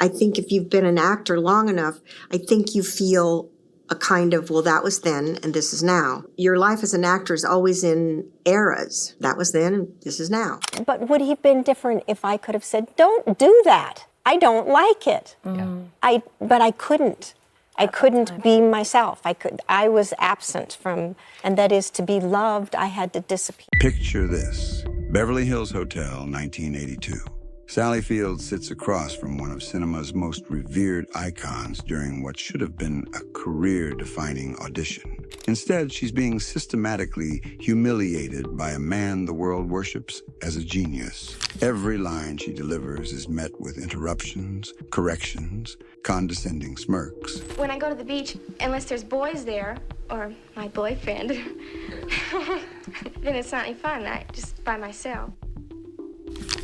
I think if you've been an actor long enough, I think you feel a kind of, well, that was then and this is now. Your life as an actor is always in eras. That was then and this is now. But would he have been different if I could have said, don't do that. I don't like it. Yeah. But I couldn't. I couldn't be myself. I was absent from, and that is to be loved, I had to disappear. Picture this. Beverly Hills Hotel, 1982. Sally Field sits across from one of cinema's most revered icons during what should have been a career-defining audition. Instead, she's being systematically humiliated by a man the world worships as a genius. Every line she delivers is met with interruptions, corrections, condescending smirks. When I go to the beach, unless there's boys there, or my boyfriend, then it's not any fun. I'm just by myself.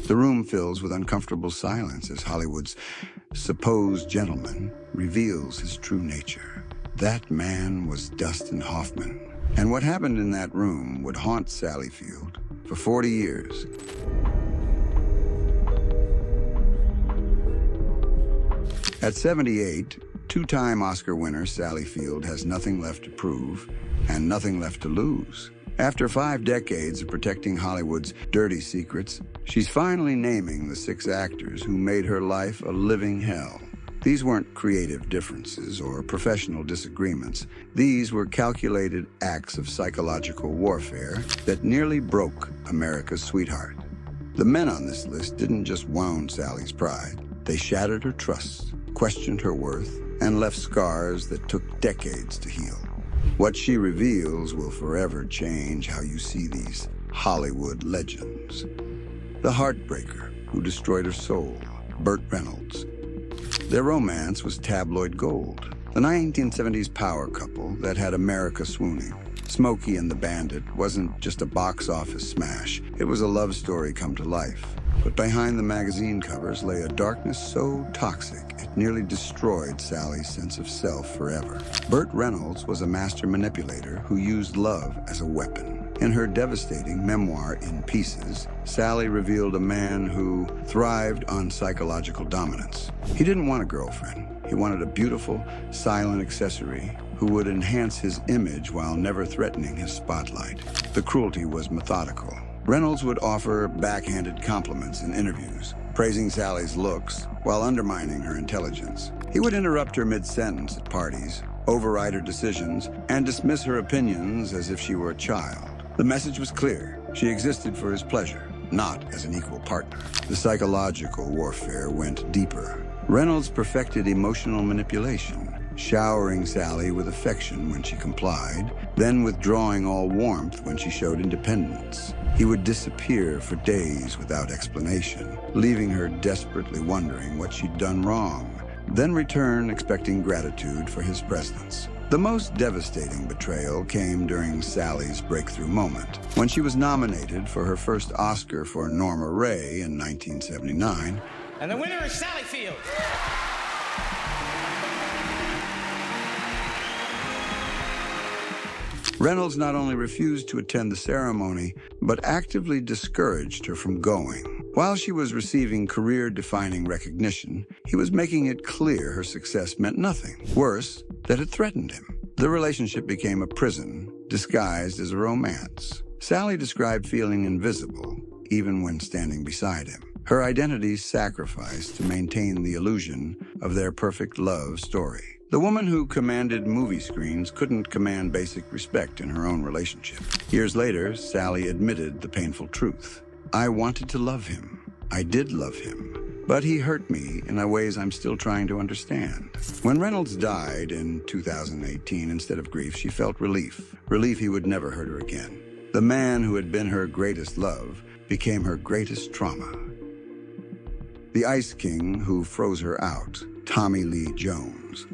The room fills with uncomfortable silence as Hollywood's supposed gentleman reveals his true nature. That man was Dustin Hoffman. And what happened in that room would haunt Sally Field for 40 years. At 78, two-time Oscar winner Sally Field has nothing left to prove and nothing left to lose. After 5 decades of protecting Hollywood's dirty secrets, she's finally naming the 6 actors who made her life a living hell. These weren't creative differences or professional disagreements. These were calculated acts of psychological warfare that nearly broke America's sweetheart. The men on this list didn't just wound Sally's pride. They shattered her trust, questioned her worth, and left scars that took decades to heal. What she reveals will forever change how you see these Hollywood legends. The heartbreaker who destroyed her soul, Burt Reynolds. Their romance was tabloid gold, the 1970s power couple that had America swooning. Smokey and the Bandit wasn't just a box office smash, it was a love story come to life. But behind the magazine covers lay a darkness so toxic it nearly destroyed Sally's sense of self forever. Burt Reynolds was a master manipulator who used love as a weapon. In her devastating memoir, In Pieces, Sally revealed a man who thrived on psychological dominance. He didn't want a girlfriend. He wanted a beautiful, silent accessory who would enhance his image while never threatening his spotlight. The cruelty was methodical. Reynolds would offer backhanded compliments in interviews, praising Sally's looks while undermining her intelligence. He would interrupt her mid-sentence at parties, override her decisions, and dismiss her opinions as if she were a child. The message was clear. She existed for his pleasure, not as an equal partner. The psychological warfare went deeper. Reynolds perfected emotional manipulation, showering Sally with affection when she complied, then withdrawing all warmth when she showed independence. He would disappear for days without explanation, leaving her desperately wondering what she'd done wrong, then return expecting gratitude for his presence. The most devastating betrayal came during Sally's breakthrough moment, when she was nominated for her first Oscar for Norma Ray in 1979. And the winner is Sally Field. Reynolds not only refused to attend the ceremony, but actively discouraged her from going. While she was receiving career-defining recognition, he was making it clear her success meant nothing. Worse, that it threatened him. The relationship became a prison, disguised as a romance. Sally described feeling invisible, even when standing beside him. Her identity sacrificed to maintain the illusion of their perfect love story. The woman who commanded movie screens couldn't command basic respect in her own relationship. Years later, Sally admitted the painful truth. I wanted to love him. I did love him. But he hurt me in ways I'm still trying to understand. When Reynolds died in 2018, instead of grief, she felt relief. Relief he would never hurt her again. The man who had been her greatest love became her greatest trauma. The Ice King who froze her out, Tommy Lee Jones.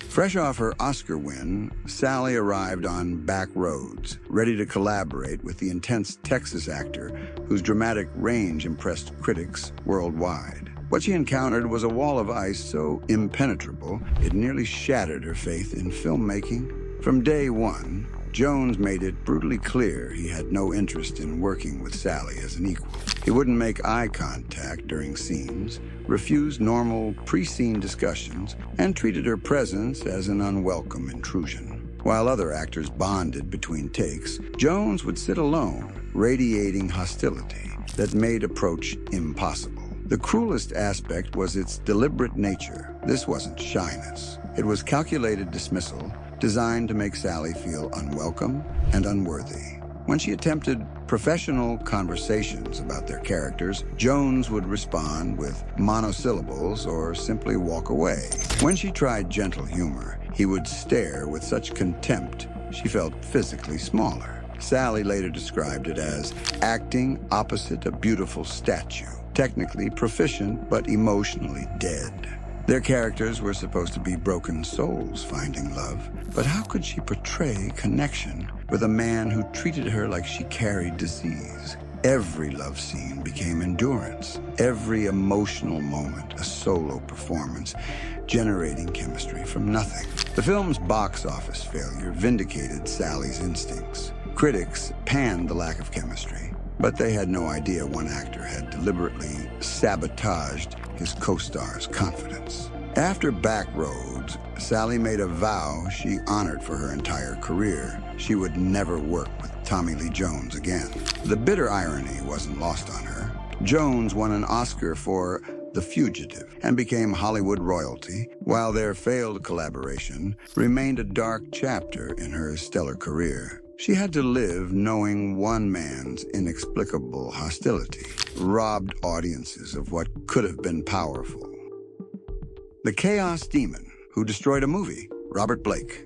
Fresh off her Oscar win, Sally arrived on back roads, ready to collaborate with the intense Texas actor whose dramatic range impressed critics worldwide. What she encountered was a wall of ice so impenetrable it nearly shattered her faith in filmmaking. From day one, Jones made it brutally clear he had no interest in working with Sally as an equal. He wouldn't make eye contact during scenes, refused normal pre-scene discussions, and treated her presence as an unwelcome intrusion. While other actors bonded between takes, Jones would sit alone, radiating hostility that made approach impossible. The cruelest aspect was its deliberate nature. This wasn't shyness. It was calculated dismissal, designed to make Sally feel unwelcome and unworthy. When she attempted professional conversations about their characters, Jones would respond with monosyllables or simply walk away. When she tried gentle humor, he would stare with such contempt she felt physically smaller. Sally later described it as acting opposite a beautiful statue, technically proficient but emotionally dead. Their characters were supposed to be broken souls finding love, but how could she portray connection with a man who treated her like she carried disease? Every love scene became endurance, every emotional moment a solo performance, generating chemistry from nothing. The film's box office failure vindicated Sally's instincts. Critics panned the lack of chemistry, but they had no idea one actor had deliberately sabotaged his co-star's confidence. After Backroads, Sally made a vow she honored for her entire career. She would never work with Tommy Lee Jones again. The bitter irony wasn't lost on her. Jones won an Oscar for The Fugitive and became Hollywood royalty, while their failed collaboration remained a dark chapter in her stellar career. She had to live knowing one man's inexplicable hostility robbed audiences of what could have been powerful. The chaos demon who destroyed a movie, Robert Blake.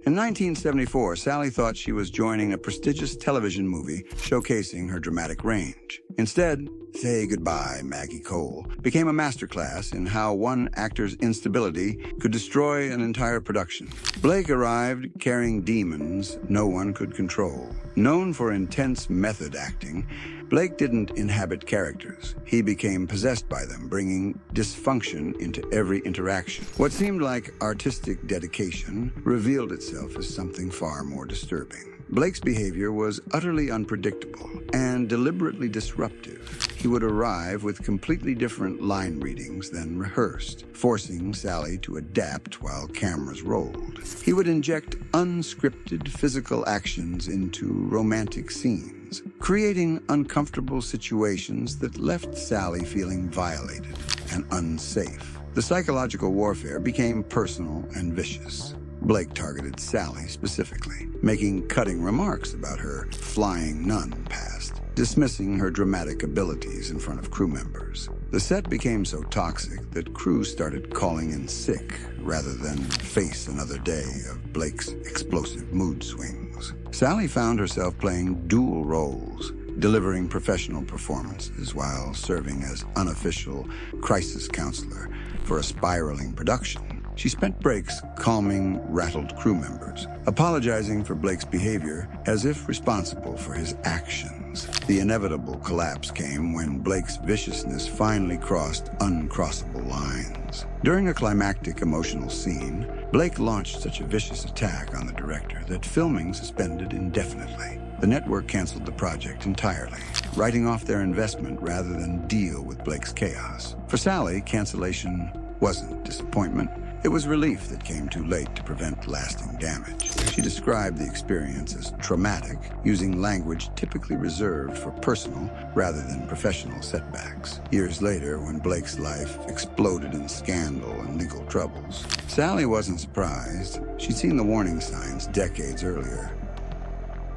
In 1974, Sally thought she was joining a prestigious television movie showcasing her dramatic range. Instead, Say Goodbye, Maggie Cole became a masterclass in how one actor's instability could destroy an entire production. Blake arrived carrying demons no one could control. Known for intense method acting, Blake didn't inhabit characters. He became possessed by them, bringing dysfunction into every interaction. What seemed like artistic dedication revealed itself as something far more disturbing. Blake's behavior was utterly unpredictable and deliberately disruptive. He would arrive with completely different line readings than rehearsed, forcing Sally to adapt while cameras rolled. He would inject unscripted physical actions into romantic scenes, creating uncomfortable situations that left Sally feeling violated and unsafe. The psychological warfare became personal and vicious. Blake targeted Sally specifically, making cutting remarks about her flying nun past, dismissing her dramatic abilities in front of crew members. The set became so toxic that crew started calling in sick rather than face another day of Blake's explosive mood swings. Sally found herself playing dual roles, delivering professional performances while serving as unofficial crisis counselor for a spiraling production. She spent breaks calming rattled crew members, apologizing for Blake's behavior as if responsible for his actions. The inevitable collapse came when Blake's viciousness finally crossed uncrossable lines. During a climactic emotional scene, Blake launched such a vicious attack on the director that filming suspended indefinitely. The network canceled the project entirely, writing off their investment rather than deal with Blake's chaos. For Sally, cancellation wasn't disappointment. It was relief that came too late to prevent lasting damage. She described the experience as traumatic, using language typically reserved for personal rather than professional setbacks. Years later, when Blake's life exploded in scandal and legal troubles, Sally wasn't surprised. She'd seen the warning signs decades earlier.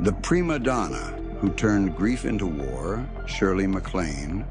The prima donna who turned grief into war, Shirley MacLaine,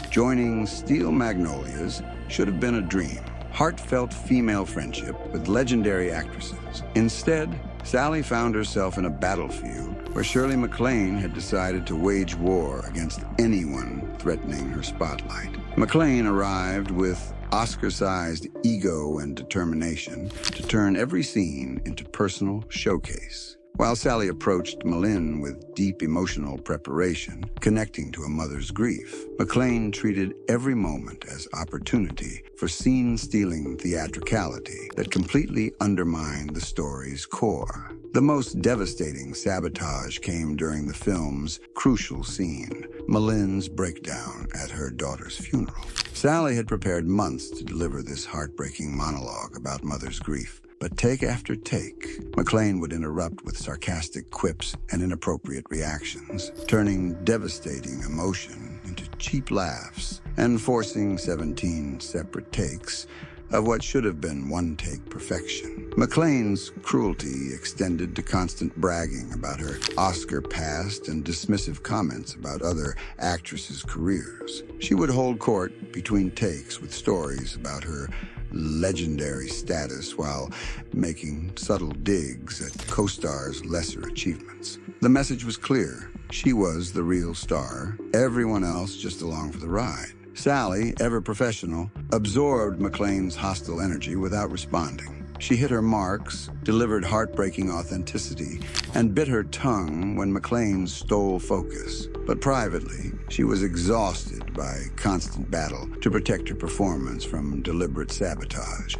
joining Steel Magnolias should have been a dream. Heartfelt female friendship with legendary actresses. Instead, Sally found herself in a battlefield where Shirley MacLaine had decided to wage war against anyone threatening her spotlight. MacLaine arrived with Oscar-sized ego and determination to turn every scene into personal showcase. While Sally approached MacLaine with deep emotional preparation, connecting to a mother's grief, MacLaine treated every moment as opportunity for scene-stealing theatricality that completely undermined the story's core. The most devastating sabotage came during the film's crucial scene, MacLaine's breakdown at her daughter's funeral. Sally had prepared months to deliver this heartbreaking monologue about mother's grief. But take after take, MacLaine would interrupt with sarcastic quips and inappropriate reactions, turning devastating emotion into cheap laughs and forcing 17 separate takes of what should have been one-take perfection. MacLaine's cruelty extended to constant bragging about her Oscar past and dismissive comments about other actresses' careers. She would hold court between takes with stories about her legendary status while making subtle digs at co-stars' lesser achievements. The message was clear. She was the real star, everyone else just along for the ride. Sally, ever professional, absorbed MacLaine's hostile energy without responding. She hit her marks, delivered heartbreaking authenticity, and bit her tongue when MacLaine stole focus. But privately, she was exhausted by constant battle to protect her performance from deliberate sabotage.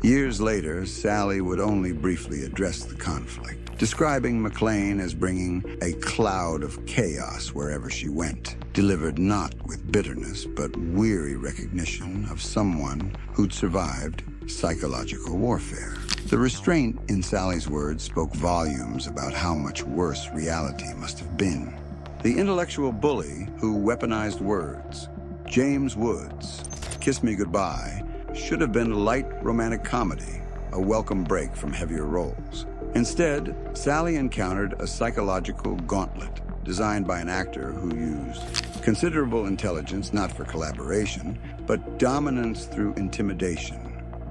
Years later, Sally would only briefly address the conflict, describing MacLaine as bringing a cloud of chaos wherever she went, delivered not with bitterness but weary recognition of someone who'd survived psychological warfare. The restraint in Sally's words spoke volumes about how much worse reality must have been. The intellectual bully who weaponized words, James Woods' Kiss Me Goodbye, should have been a light romantic comedy, a welcome break from heavier roles. Instead, Sally encountered a psychological gauntlet designed by an actor who used considerable intelligence not for collaboration, but dominance through intimidation.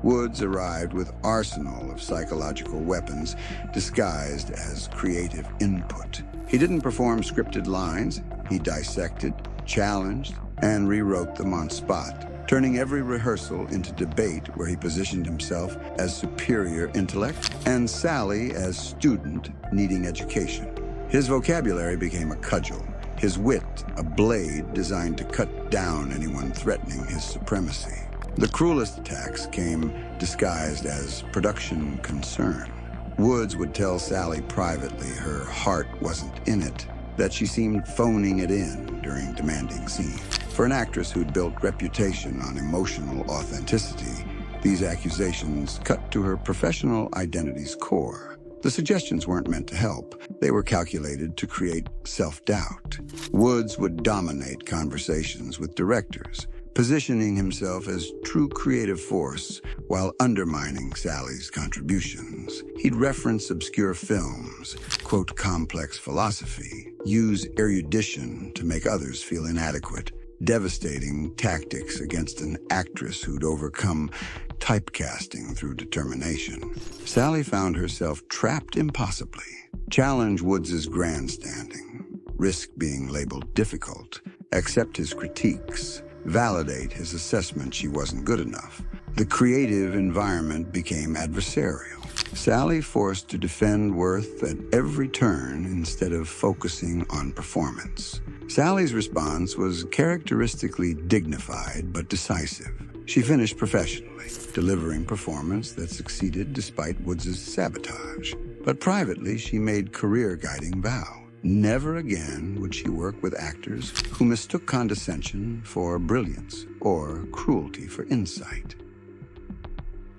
Woods arrived with arsenal of psychological weapons disguised as creative input. He didn't perform scripted lines. He dissected, challenged, and rewrote them on spot, turning every rehearsal into debate where he positioned himself as superior intellect and Sally as student needing education. His vocabulary became a cudgel, his wit a blade designed to cut down anyone threatening his supremacy. The cruelest attacks came disguised as production concern. Woods would tell Sally privately her heart wasn't in it, that she seemed phoning it in during demanding scenes. For an actress who'd built reputation on emotional authenticity, these accusations cut to her professional identity's core. The suggestions weren't meant to help. They were calculated to create self-doubt. Woods would dominate conversations with directors, positioning himself as true creative force while undermining Sally's contributions. He'd reference obscure films, quote complex philosophy, use erudition to make others feel inadequate, devastating tactics against an actress who'd overcome typecasting through determination. Sally found herself trapped impossibly. Challenge Woods's grandstanding, risk being labeled difficult, accept his critiques, validate his assessment she wasn't good enough. The creative environment became adversarial. Sally forced to defend worth at every turn instead of focusing on performance. Sally's response was characteristically dignified but decisive. She finished professionally, delivering performance that succeeded despite Woods' sabotage. But privately, she made career-guiding vow. Never again would she work with actors who mistook condescension for brilliance or cruelty for insight.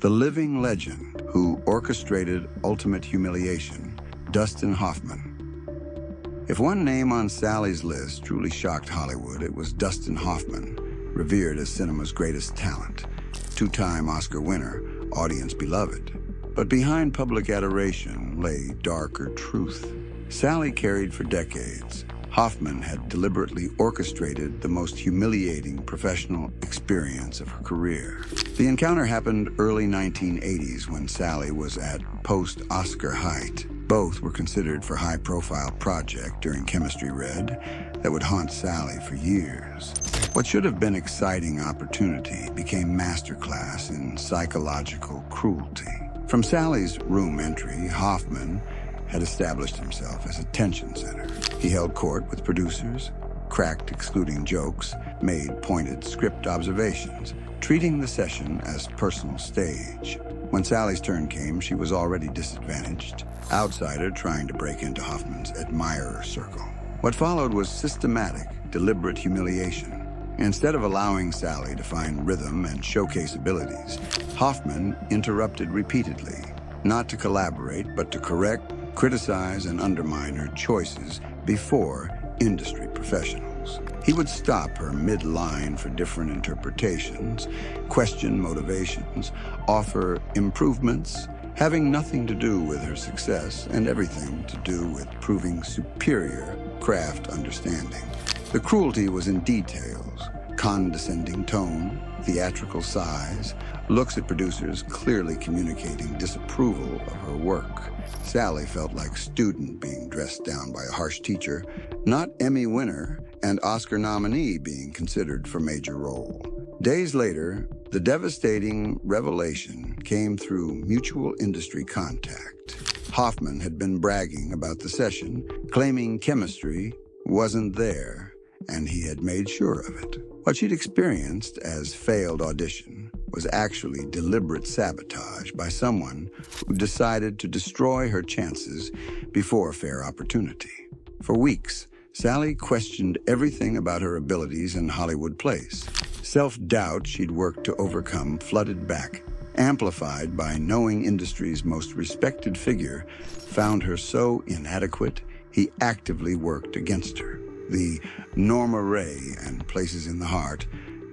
The living legend who orchestrated ultimate humiliation, Dustin Hoffman. If one name on Sally's list truly shocked Hollywood, it was Dustin Hoffman, revered as cinema's greatest talent, two-time Oscar winner, audience beloved. But behind public adoration lay darker truth. Sally carried for decades. Hoffman had deliberately orchestrated the most humiliating professional experience of her career. The encounter happened early 1980s when Sally was at post-Oscar height. Both were considered for high-profile project during Chemistry Red that would haunt Sally for years. What should have been exciting opportunity became masterclass in psychological cruelty. From Sally's room entry, Hoffman had established himself as a tension center. He held court with producers, cracked excluding jokes, made pointed script observations, treating the session as personal stage. When Sally's turn came, she was already disadvantaged, outsider trying to break into Hoffman's admirer circle. What followed was systematic, deliberate humiliation. Instead of allowing Sally to find rhythm and showcase abilities, Hoffman interrupted repeatedly, not to collaborate, but to correct, criticize, and undermine her choices before industry professionals. He would stop her mid-line for different interpretations, question motivations, offer improvements, having nothing to do with her success and everything to do with proving superior craft understanding. The cruelty was in details: condescending tone, theatrical sighs, looks at producers clearly communicating disapproval of her work. Sally felt like student being dressed down by a harsh teacher, not Emmy winner and Oscar nominee being considered for major role. Days later, the devastating revelation came through mutual industry contact. Hoffman had been bragging about the session, claiming chemistry wasn't there, and he had made sure of it. What she'd experienced as failed audition was actually deliberate sabotage by someone who decided to destroy her chances before a fair opportunity. For weeks, Sally questioned everything about her abilities in Hollywood plays. Self-doubt she'd worked to overcome flooded back, amplified by knowing industry's most respected figure found her so inadequate he actively worked against her. The Norma Ray and Places in the Heart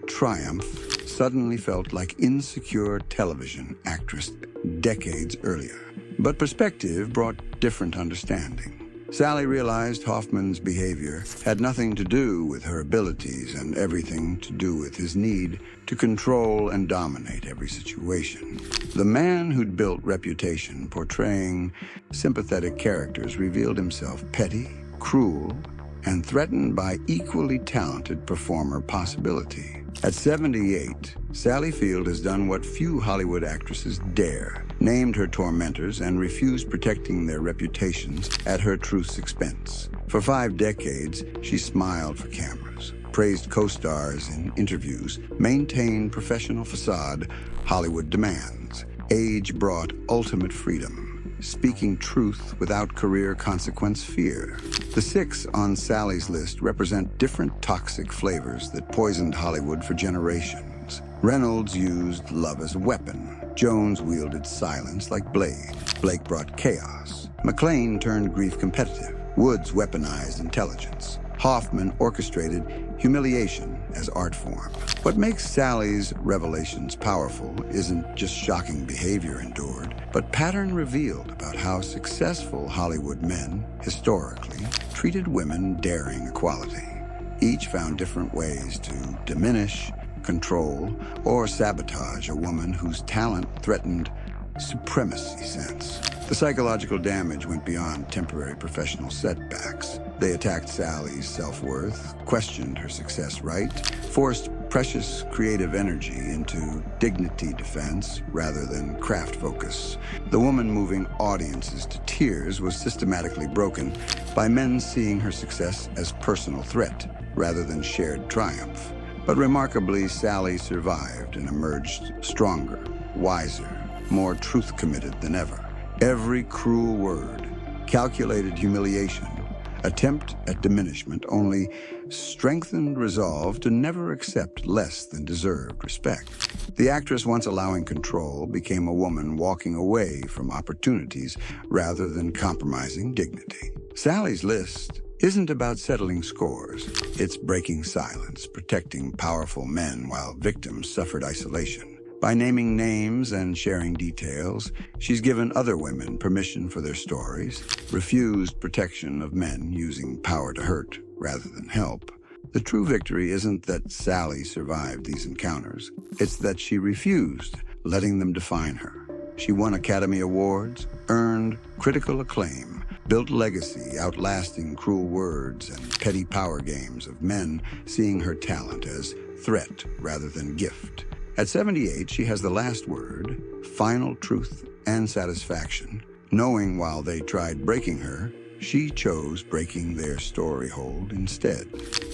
triumph suddenly felt like insecure television actress decades earlier. But perspective brought different understanding. Sally realized Hoffman's behavior had nothing to do with her abilities and everything to do with his need to control and dominate every situation. The man who'd built reputation portraying sympathetic characters revealed himself petty, cruel, and threatened by equally talented performer possibility. At 78, Sally Field has done what few Hollywood actresses dare, named her tormentors and refused protecting their reputations at her truth's expense. For 5 decades, she smiled for cameras, praised co-stars in interviews, maintained professional facade Hollywood demands. Age brought ultimate freedom, speaking truth without career consequence fear. The 6 on Sally's list represent different toxic flavors that poisoned Hollywood for generations. Reynolds used love as a weapon. Jones wielded silence like Blade. Blake brought chaos. MacLaine turned grief competitive. Woods weaponized intelligence. Hoffman orchestrated humiliation as art form. What makes Sally's revelations powerful isn't just shocking behavior endured, but pattern revealed about how successful Hollywood men, historically, treated women daring equality. Each found different ways to diminish, control, or sabotage a woman whose talent threatened supremacy sense. The psychological damage went beyond temporary professional setbacks. They attacked Sally's self-worth, questioned her success rate, forced precious creative energy into dignity defense rather than craft focus. The woman moving audiences to tears was systematically broken by men seeing her success as personal threat rather than shared triumph. But remarkably, Sally survived and emerged stronger, wiser, more truth-committed than ever. Every cruel word, calculated humiliation, attempt at diminishment only strengthened resolve to never accept less than deserved respect. The actress, once allowing control, became a woman walking away from opportunities rather than compromising dignity. Sally's list isn't about settling scores. It's breaking silence, protecting powerful men while victims suffered isolation. By naming names and sharing details, she's given other women permission for their stories, refused protection of men using power to hurt rather than help. The true victory isn't that Sally survived these encounters. It's that she refused letting them define her. She won Academy Awards, earned critical acclaim, built legacy outlasting cruel words and petty power games of men seeing her talent as threat rather than gift. At 78, she has the last word, final truth and satisfaction, knowing while they tried breaking her, she chose breaking their story hold instead.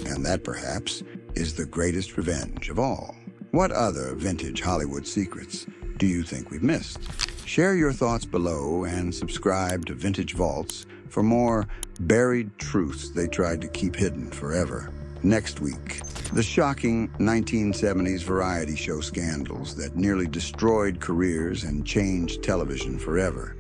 And that, perhaps, is the greatest revenge of all. What other vintage Hollywood secrets do you think we've missed? Share your thoughts below and subscribe to Vintage Vaults for more buried truths they tried to keep hidden forever. Next week, the shocking 1970s variety show scandals that nearly destroyed careers and changed television forever.